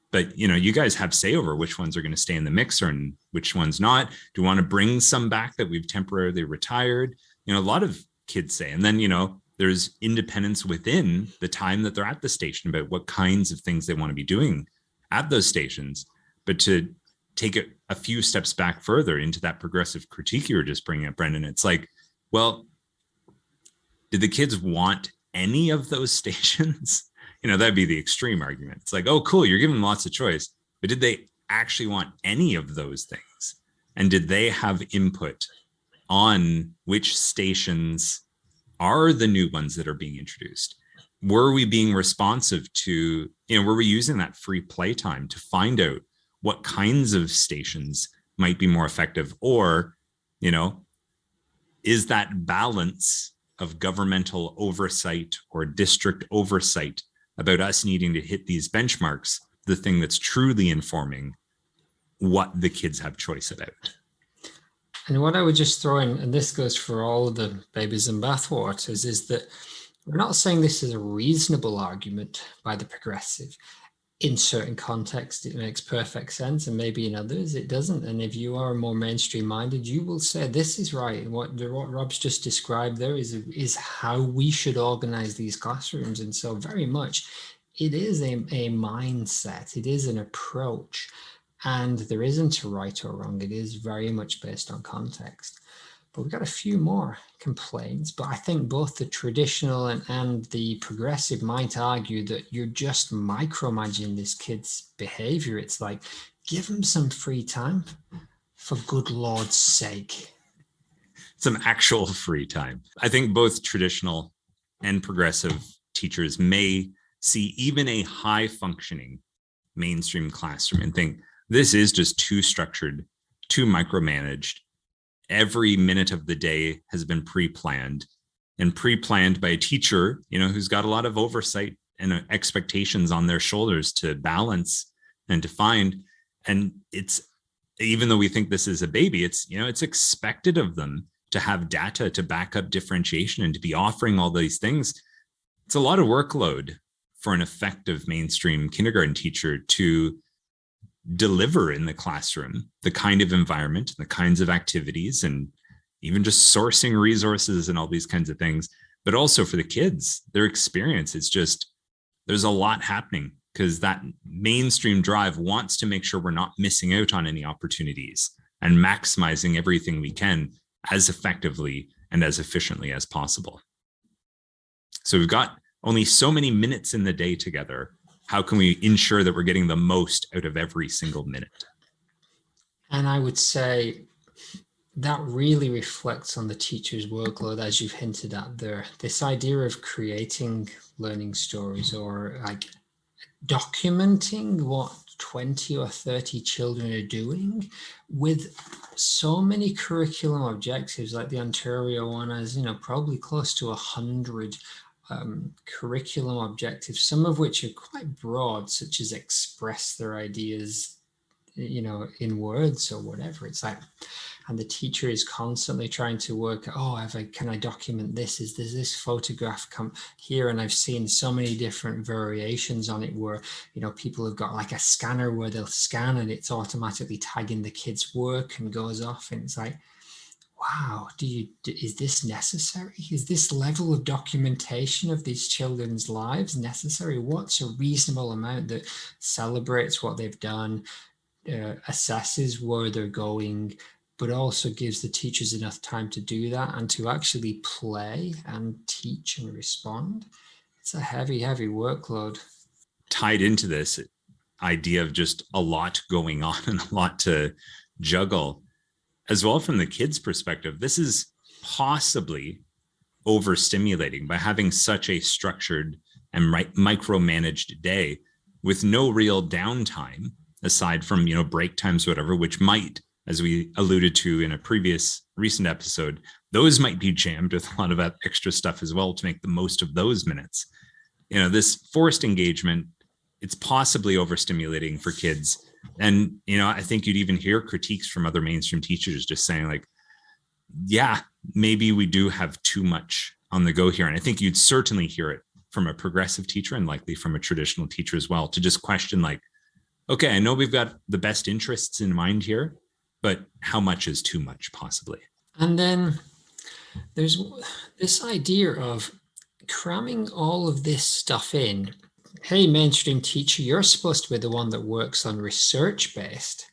Speaker 1: But, you guys have say over which ones are going to stay in the mix and which ones not. Do you want to bring some back that we've temporarily retired? A lot of kids say, and then, there's independence within the time that they're at the station about what kinds of things they want to be doing at those stations. But to take it a few steps back further into that progressive critique you were just bringing up, Brendan, it's like, well, did the kids want any of those stations? That'd be the extreme argument. It's like, oh, cool, you're giving them lots of choice, but did they actually want any of those things? And did they have input on which stations are the new ones that are being introduced? Were we being responsive to, were we using that free play time to find out what kinds of stations might be more effective? Or, is that balance of governmental oversight or district oversight about us needing to hit these benchmarks the thing that's truly informing what the kids have choice about?
Speaker 2: And what I would just throw in, and this goes for all of the babies in bathwaters, is that we're not saying this is a reasonable argument by the progressive. In certain contexts, it makes perfect sense, and maybe in others it doesn't. And if you are more mainstream minded, you will say this is right. What Rob's just described there is how we should organize these classrooms. And so very much it is a mindset, it is an approach. And there isn't a right or wrong. It is very much based on context. But we've got a few more complaints. But I think both the traditional and the progressive might argue that you're just micromanaging this kid's behavior. It's like, give them some free time, for good Lord's sake.
Speaker 1: Some actual free time. I think both traditional and progressive teachers may see even a high functioning mainstream classroom and think, this is just too structured, too micromanaged. Every minute of the day has been pre-planned by a teacher, who's got a lot of oversight and expectations on their shoulders to balance and to find. And it's, even though we think this is a baby, it's expected of them to have data to back up differentiation and to be offering all these things. It's a lot of workload for an effective mainstream kindergarten teacher to deliver in the classroom the kind of environment, the kinds of activities, and even just sourcing resources and all these kinds of things. But also for the kids, their experience, it's just, there's a lot happening because that mainstream drive wants to make sure we're not missing out on any opportunities and maximizing everything we can as effectively and as efficiently as possible. So we've got only so many minutes in the day together. How can we ensure that we're getting the most out of every single minute?
Speaker 2: And I would say that really reflects on the teacher's workload, as you've hinted at there. This idea of creating learning stories or like documenting what 20 or 30 children are doing with so many curriculum objectives, like the Ontario one has, probably close to 100 curriculum objectives, some of which are quite broad, such as express their ideas, in words or whatever. It's like, and the teacher is constantly trying to work, can I document this? Does this photograph come here? And I've seen so many different variations on it where, people have got like a scanner where they'll scan and it's automatically tagging the kid's work and goes off. And it's like, wow, is this necessary? Is this level of documentation of these children's lives necessary? What's a reasonable amount that celebrates what they've done, assesses where they're going, but also gives the teachers enough time to do that and to actually play and teach and respond? It's a heavy, heavy workload.
Speaker 1: Tied into this idea of just a lot going on and a lot to juggle, as well from the kids' perspective, this is possibly overstimulating by having such a structured and micromanaged day with no real downtime aside from, break times, whatever, which might, as we alluded to in a previous recent episode, those might be jammed with a lot of extra stuff as well to make the most of those minutes. This forced engagement, it's possibly overstimulating for kids. And, I think you'd even hear critiques from other mainstream teachers just saying like, yeah, maybe we do have too much on the go here. And I think you'd certainly hear it from a progressive teacher and likely from a traditional teacher as well, to just question like, okay, I know we've got the best interests in mind here, but how much is too much possibly?
Speaker 2: And then there's this idea of cramming all of this stuff in. Hey, mainstream teacher, you're supposed to be the one that works on research-based.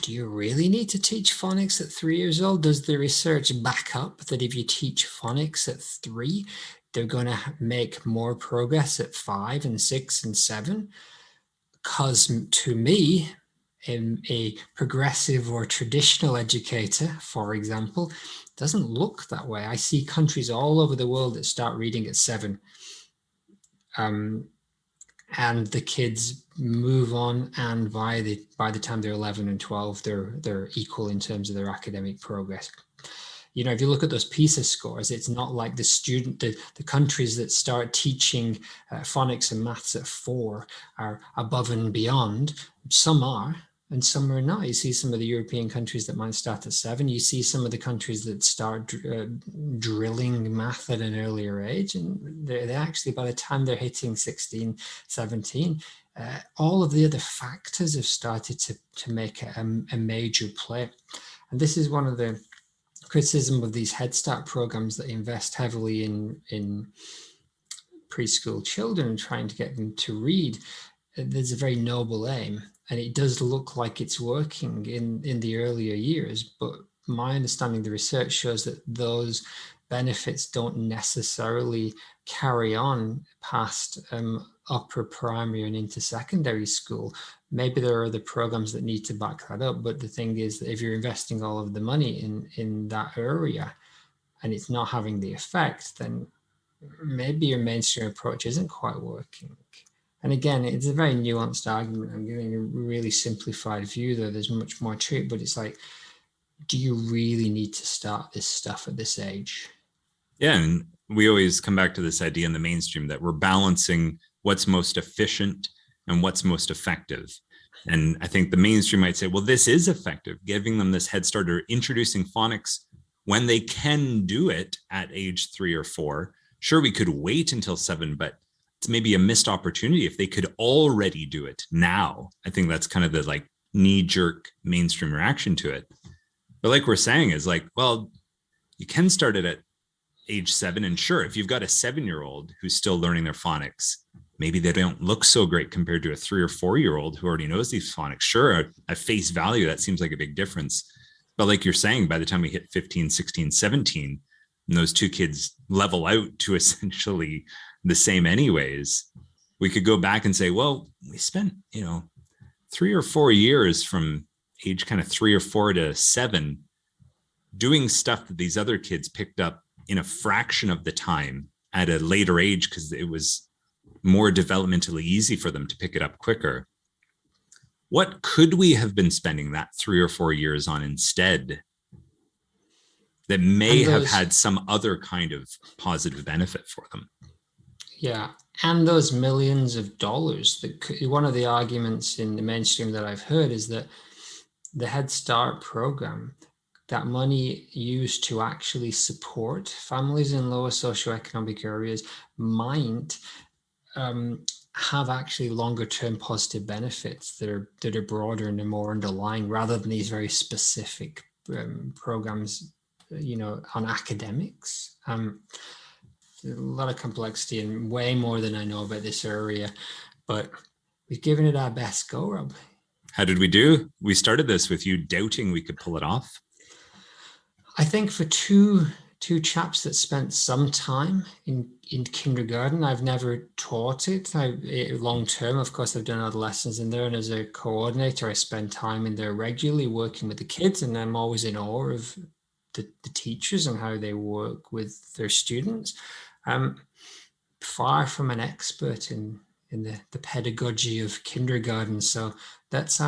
Speaker 2: Do you really need to teach phonics at 3 years old? Does the research back up that if you teach phonics at 3, they're going to make more progress at 5 and 6 and 7? Because to me, a progressive or traditional educator, for example, doesn't look that way. I see countries all over the world that start reading at 7. And the kids move on, and by the time they're 11 and 12, they're equal in terms of their academic progress. If you look at those PISA scores, it's not like the countries that start teaching phonics and maths at 4 are above and beyond. Some are, and some are not. You see some of the European countries that might start at 7. You see some of the countries that start drilling math at an earlier age, and they actually, by the time they're hitting 16, 17, all of the other factors have started to make a major play. And this is one of the criticism of these Head Start programs that invest heavily in preschool children, trying to get them to read. There's a very noble aim, and it does look like it's working in the earlier years, but my understanding of the research shows that those benefits don't necessarily carry on past upper primary and into secondary school. Maybe there are other programs that need to back that up, but the thing is that if you're investing all of the money in that area and it's not having the effect, then maybe your mainstream approach isn't quite working. And again, it's a very nuanced argument. I'm giving a really simplified view there. There's much more to it, but it's like, do you really need to start this stuff at this age?
Speaker 1: Yeah, and we always come back to this idea in the mainstream that we're balancing what's most efficient and what's most effective. And I think the mainstream might say, well, this is effective, giving them this head start or introducing phonics when they can do it at age 3 or 4. Sure, we could wait until 7, but it's maybe a missed opportunity if they could already do it now. I think that's kind of the like knee-jerk mainstream reaction to it. But like we're saying is like, well, you can start it at age 7. And sure, if you've got a 7-year-old who's still learning their phonics, maybe they don't look so great compared to a 3 or 4-year-old who already knows these phonics. Sure, at face value, that seems like a big difference. But like you're saying, by the time we hit 15, 16, 17, and those two kids level out to essentially the same anyways, we could go back and say, well, we spent, 3 or 4 years from age kind of 3 or 4 to 7 doing stuff that these other kids picked up in a fraction of the time at a later age because it was more developmentally easy for them to pick it up quicker. What could we have been spending that 3 or 4 years on instead that may have had some other kind of positive benefit for them?
Speaker 2: Yeah. And those millions of dollars. One of the arguments in the mainstream that I've heard is that the Head Start program, that money used to actually support families in lower socioeconomic areas, might have actually longer term positive benefits that are broader and more underlying, rather than these very specific programs, on academics. A lot of complexity and way more than I know about this area, but we've given it our best go, Rob.
Speaker 1: How did we do? We started this with you doubting we could pull it off.
Speaker 2: I think for two chaps that spent some time in kindergarten, I've never taught it. Long term, of course, I've done other lessons in there, and as a coordinator, I spend time in there regularly working with the kids, and I'm always in awe of the teachers and how they work with their students. I'm far from an expert in the pedagogy of kindergarten, so that's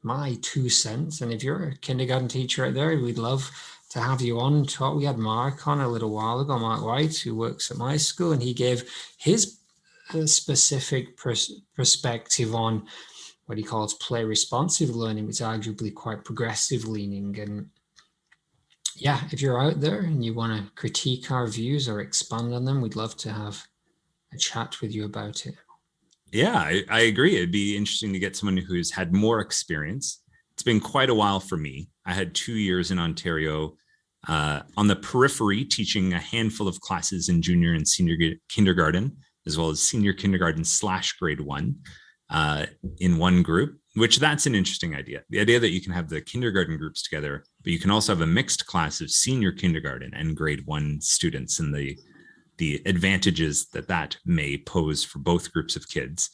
Speaker 2: my 2 cents. And if you're a kindergarten teacher out there, we'd love to have you on and talk. We had Mark on a little while ago, Mark White, who works at my school, and he gave his specific perspective on what he calls play responsive learning, which is arguably quite progressive leaning. And yeah, if you're out there and you want to critique our views or expand on them, we'd love to have a chat with you about it.
Speaker 1: Yeah, I agree. It'd be interesting to get someone who's had more experience. It's been quite a while for me. I had 2 years in Ontario on the periphery, teaching a handful of classes in junior and senior kindergarten, as well as senior kindergarten / grade 1 in one group, which that's an interesting idea. The idea that you can have the kindergarten groups together, but you can also have a mixed class of senior kindergarten and grade 1 students, and the advantages that may pose for both groups of kids.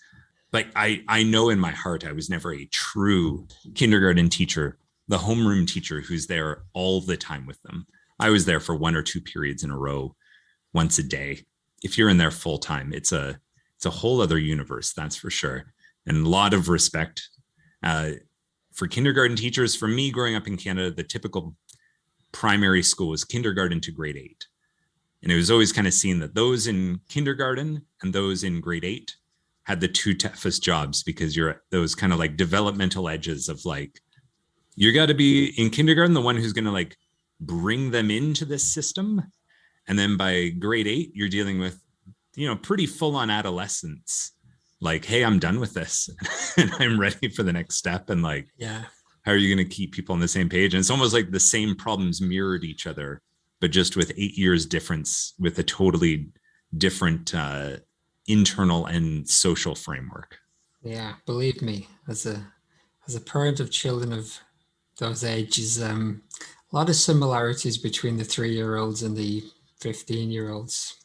Speaker 1: Like I know in my heart, I was never a true kindergarten teacher, the homeroom teacher who's there all the time with them. I was there for 1 or 2 periods in a row, once a day. If you're in there full time, it's a whole other universe, that's for sure. And a lot of respect for kindergarten teachers. For me, growing up in Canada, the typical primary school was kindergarten to grade 8. And it was always kind of seen that those in kindergarten and those in grade 8 had the 2 toughest jobs, because you're at those kind of like developmental edges of like, you got to be in kindergarten, the one who's going to like bring them into this system. And then by grade 8, you're dealing with, pretty full on adolescence. Like, hey, I'm done with this and I'm ready for the next step. And like,
Speaker 2: yeah,
Speaker 1: how are you going to keep people on the same page? And it's almost like the same problems mirrored each other, but just with 8 years difference, with a totally different internal and social framework.
Speaker 2: Yeah, believe me, as a parent of children of those ages, a lot of similarities between the 3-year-olds and the 15-year-olds.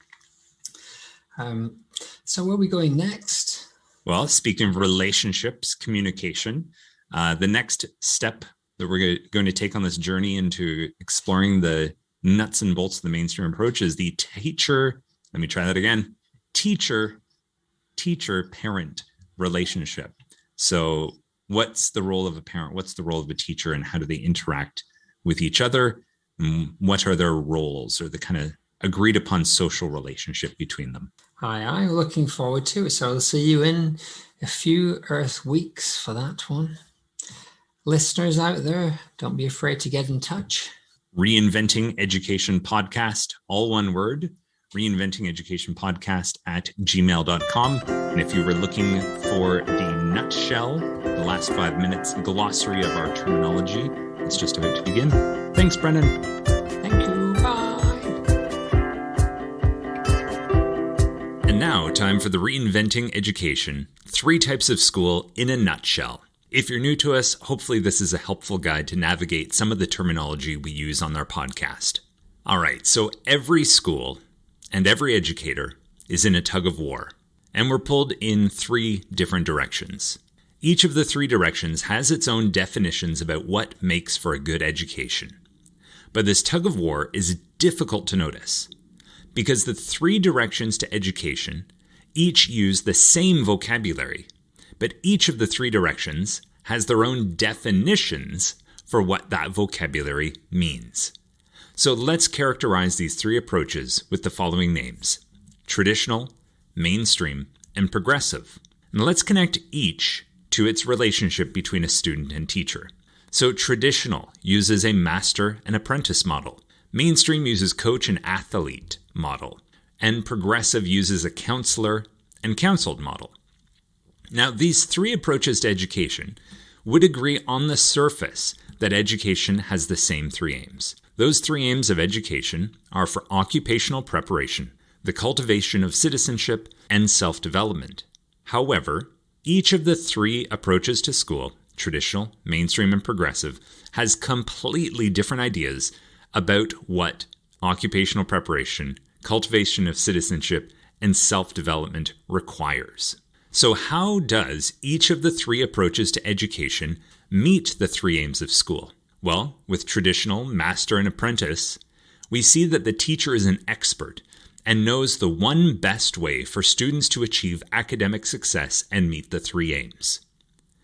Speaker 2: So where are we going next?
Speaker 1: Well, speaking of relationships, communication, the next step that we're going to take on this journey into exploring the nuts and bolts of the mainstream approach is the teacher parent relationship. So what's the role of a parent? What's the role of a teacher, and how do they interact with each other? And what are their roles, or the kind of agreed upon social relationship between them?
Speaker 2: I'm looking forward to it. So I'll see you in a few Earth weeks for that one. Listeners out there, don't be afraid to get in touch.
Speaker 1: Reinventing Education Podcast, all one word. reinventingeducationpodcast@gmail.com. And if you were looking for the nutshell, the last 5 minutes glossary of our terminology, it's just about to begin. Thanks, Brennan.
Speaker 2: Thank you. Bye.
Speaker 1: And now, time for the Reinventing Education, 3 types of school in a nutshell. If you're new to us, hopefully this is a helpful guide to navigate some of the terminology we use on our podcast. All right, so every school and every educator is in a tug of war, and we're pulled in 3 different directions. Each of the 3 directions has its own definitions about what makes for a good education. But this tug of war is difficult to notice because the 3 directions to education each use the same vocabulary, but each of the 3 directions has their own definitions for what that vocabulary means. So let's characterize these 3 approaches with the following names: traditional, mainstream, and progressive. And let's connect each to its relationship between a student and teacher. So traditional uses a master and apprentice model. Mainstream uses coach and athlete model. And progressive uses a counselor and counseled model. Now, these 3 approaches to education would agree on the surface that education has the same 3 aims. Those 3 aims of education are for occupational preparation, the cultivation of citizenship, and self-development. However, each of the 3 approaches to school, traditional, mainstream, and progressive, has completely different ideas about what occupational preparation, cultivation of citizenship, and self-development requires. So how does each of the 3 approaches to education meet the 3 aims of school? Well, with traditional, master, and apprentice, we see that the teacher is an expert and knows the one best way for students to achieve academic success and meet the 3 aims.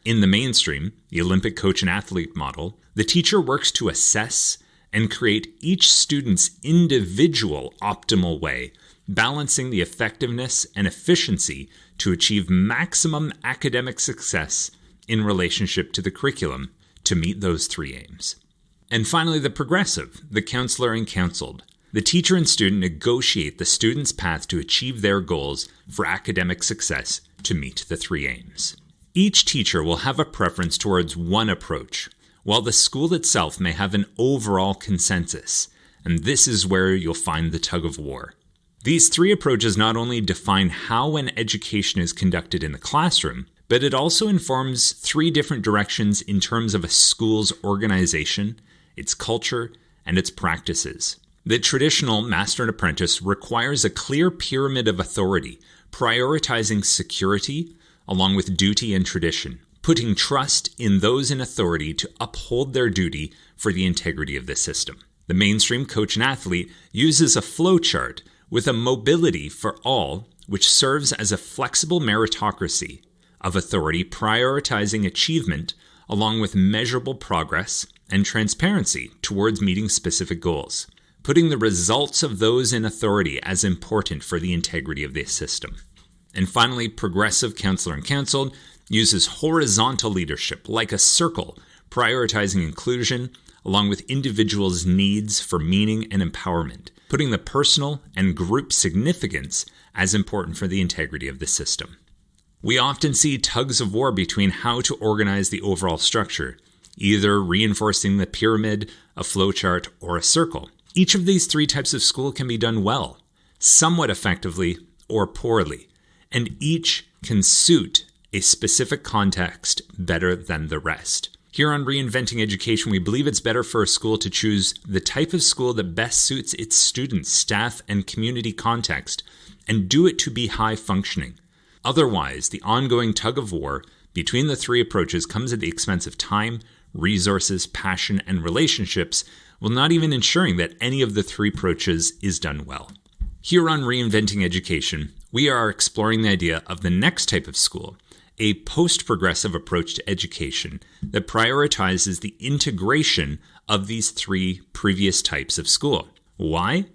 Speaker 1: In the mainstream, the Olympic coach and athlete model, the teacher works to assess and create each student's individual optimal way, balancing the effectiveness and efficiency to achieve maximum academic success in relationship to the curriculum to meet those 3 aims. And finally, the progressive, the counselor and counseled. The teacher and student negotiate the student's path to achieve their goals for academic success to meet the 3 aims. Each teacher will have a preference towards one approach, while the school itself may have an overall consensus, and this is where you'll find the tug of war. These 3 approaches not only define how an education is conducted in the classroom, but it also informs 3 different directions in terms of a school's organization, its culture, and its practices. The traditional master and apprentice requires a clear pyramid of authority, prioritizing security along with duty and tradition, putting trust in those in authority to uphold their duty for the integrity of the system. The mainstream coach and athlete uses a flow chart with a mobility for all, which serves as a flexible meritocracy of authority, prioritizing achievement along with measurable progress and transparency towards meeting specific goals, putting the results of those in authority as important for the integrity of the system. And finally, progressive counselor and counseled uses horizontal leadership like a circle, prioritizing inclusion along with individuals' needs for meaning and empowerment, putting the personal and group significance as important for the integrity of the system. We often see tugs of war between how to organize the overall structure, either reinforcing the pyramid, a flowchart, or a circle. Each of these 3 types of school can be done well, somewhat effectively, or poorly, and each can suit a specific context better than the rest. Here on Reinventing Education, we believe it's better for a school to choose the type of school that best suits its students, staff, and community context, and do it to be high functioning. Otherwise, the ongoing tug of war between the 3 approaches comes at the expense of time, resources, passion, and relationships, while not even ensuring that any of the 3 approaches is done well. Here on Reinventing Education, we are exploring the idea of the next type of school, a post-progressive approach to education that prioritizes the integration of these 3 previous types of school. Why?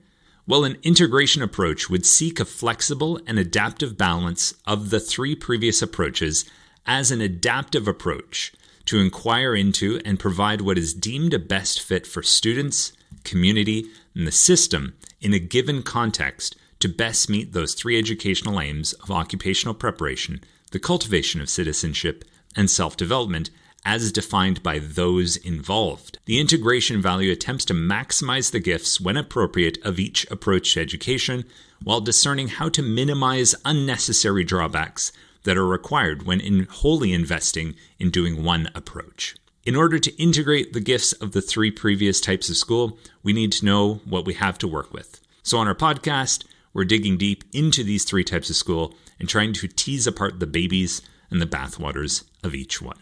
Speaker 1: Well, an integration approach would seek a flexible and adaptive balance of the 3 previous approaches as an adaptive approach to inquire into and provide what is deemed a best fit for students, community, and the system in a given context to best meet those three educational aims of occupational preparation, the cultivation of citizenship, and self-development as defined by those involved. The integration value attempts to maximize the gifts when appropriate of each approach to education, while discerning how to minimize unnecessary drawbacks that are required when wholly investing in doing one approach. In order to integrate the gifts of the three previous types of school, we need to know what we have to work with. So on our podcast, we're digging deep into these three types of school and trying to tease apart the babies and the bathwaters of each one.